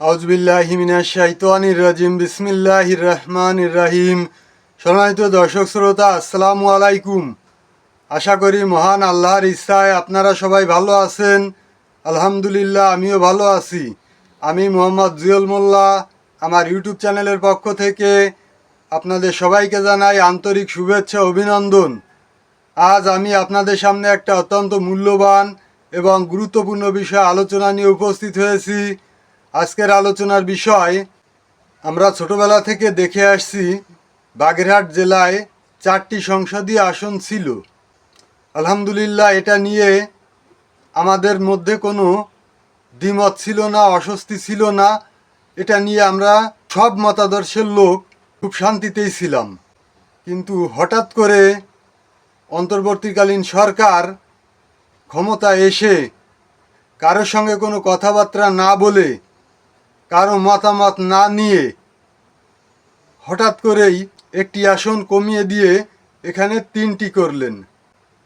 আউযুবিল্লাহি মিনাশ শাইতানির রাজিম বিসমিল্লাহির রহমানির রহিম। সম্মানিত দর্শক শ্রোতা, আসসালামু আলাইকুম। আশা করি মহান আল্লাহর ইচ্ছায় আপনারা সবাই ভালো আছেন। আলহামদুলিল্লাহ, আমিও ভালো আছি। আমি মোহাম্মদ জুয়েল মোল্লা, আমার ইউটিউব চ্যানেলের পক্ষ থেকে আপনাদের সবাইকে জানাই আন্তরিক শুভেচ্ছা অভিনন্দন। আজ আমি আপনাদের সামনে একটা অত্যন্ত মূল্যবান এবং গুরুত্বপূর্ণ বিষয় আলোচনা নিয়ে উপস্থিত হয়েছি। আজকের আলোচনার বিষয়, আমরা ছোটবেলা থেকে দেখে আসছি বাগেরহাট জেলায় 4টি সংসদীয় আসন ছিল। আলহামদুলিল্লাহ, এটা নিয়ে আমাদের মধ্যে কোনো দ্বিমত ছিল না, অস্বস্তি ছিল না। এটা নিয়ে আমরা সব মতাদর্শের লোক খুব শান্তিতেই ছিলাম। কিন্তু হঠাৎ করে অন্তর্বর্তীকালীন সরকার ক্ষমতা এসে কারোর সঙ্গে কোনো কথাবার্তা না বলে, কারো মতামত না নিয়ে হঠাৎ করেই একটি আসন কমিয়ে দিয়ে এখানে 3টি করলেন।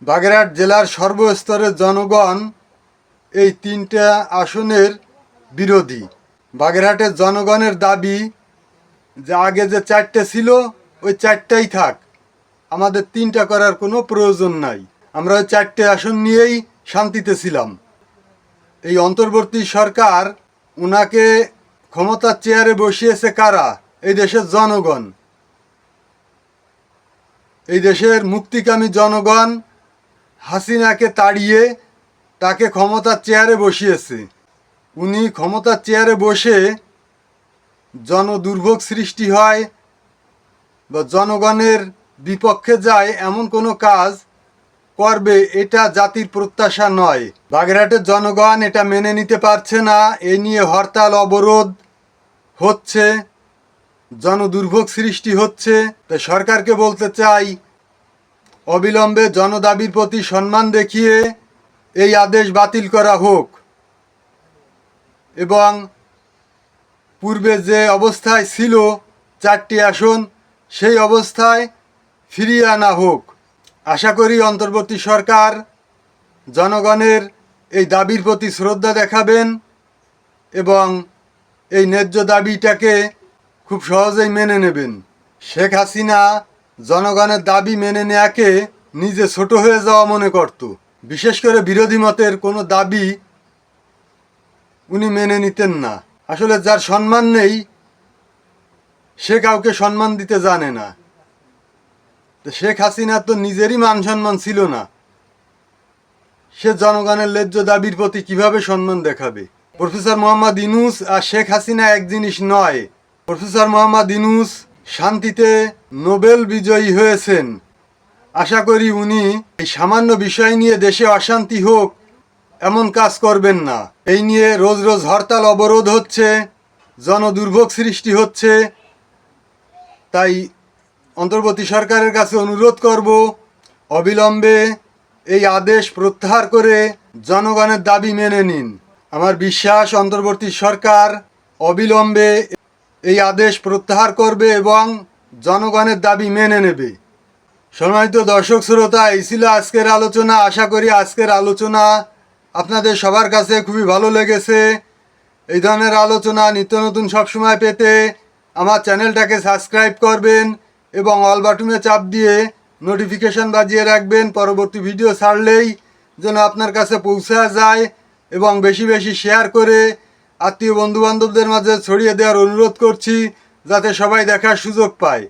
বাগেরহাট জেলার সর্বস্তরের জনগণ এই 3টা আসনের বিরোধী। বাগেরহাটের জনগণের দাবি যে আগে যে 4টে ছিল ওই 4টাই থাক, আমাদের 3টা করার কোনো প্রয়োজন নাই। আমরা ওই 4টে আসন নিয়েই শান্তিতে ছিলাম। এই অন্তর্বর্তী সরকার, ওনাকে ক্ষমতার চেয়ারে বসিয়েছে কারা? এই দেশের জনগণ। এই দেশের মুক্তিকামী জনগণ হাসিনাকে তাড়িয়ে তাকে ক্ষমতার চেয়ারে বসিয়েছে। উনি ক্ষমতার চেয়ারে বসে জনদুর্ভোগ সৃষ্টি হয় বা জনগণের বিপক্ষে যায় এমন কোনো কাজ করবে, এটা জাতির প্রত্যাশা নয়। বাগেরহাটের জনগণ এটা মেনে নিতে পারছে না। এ নিয়ে হরতাল অবরোধ হচ্ছে, জনদুর্ভোগ সৃষ্টি হচ্ছে। তাই সরকারকে বলতে চাই, অবিলম্বে জনদাবির প্রতি সম্মান দেখিয়ে এই আদেশ বাতিল করা হোক এবং পূর্বে যে অবস্থায় ছিল 4টি আসন, সেই অবস্থায় ফিরিয়ে আনা হোক। আশা করি অন্তর্বর্তী সরকার জনগণের এই দাবির প্রতি শ্রদ্ধা দেখাবেন এবং এই ন্যায্য দাবিটাকে খুব সহজেই মেনে নেবেন। শেখ হাসিনা জনগণের দাবি মেনে নেয়াকে নিজে ছোট হয়ে যাওয়া মনে করত। বিশেষ করে বিরোধী মতের কোনো দাবি উনি মেনে নিতেন না। আসলে যার সম্মান নেই সে কাউকে সম্মান দিতে জানে না। তো শেখ হাসিনার তো নিজেরই মান সম্মান ছিল না, সে জনগণের ন্যায্য দাবির প্রতি কিভাবে সম্মান দেখাবে? প্রফেসর মোহাম্মদ ইউনূস আর শেখ হাসিনা এক জিনিস নয়। প্রফেসর মোহাম্মদ ইউনূস শান্তিতে নোবেল বিজয়ী হয়েছেন। আশা করি উনি এই সামান্য বিষয় নিয়ে দেশে অশান্তি হোক এমন কাজ করবেন না। এই নিয়ে রোজ রোজ হরতাল অবরোধ হচ্ছে, জনদুর্ভোগ সৃষ্টি হচ্ছে। তাই অন্তর্বর্তী সরকারের কাছে অনুরোধ করব, অবিলম্বে এই আদেশ প্রত্যাহার করে জনগণের দাবি মেনে নিন। আমার বিশ্বাস অন্তর্বর্তী সরকার অবিলম্বে এই আদেশ প্রত্যাহার করবে এবং জনগণের দাবি মেনে নেবে। সম্মানিত দর্শক শ্রোতা, এই ছিল আজকের আলোচনা। আশা করি আজকের আলোচনা আপনাদের সবার কাছে খুবই ভালো লেগেছে। এই ধরনের আলোচনা নিত্য নতুন সবসময় পেতে আমার চ্যানেলটাকে সাবস্ক্রাইব করবেন এবং অল বাটনে চাপ দিয়ে নোটিফিকেশান বাজিয়ে রাখবেন। পরবর্তী ভিডিও ছাড়লেই যেন আপনার কাছে পৌঁছা যায় এবং বেশি বেশি শেয়ার করে আত্মীয় বন্ধুবান্ধবদের মাঝে ছড়িয়ে দেওয়ার অনুরোধ করছি, যাতে সবাই দেখার সুযোগ পায়।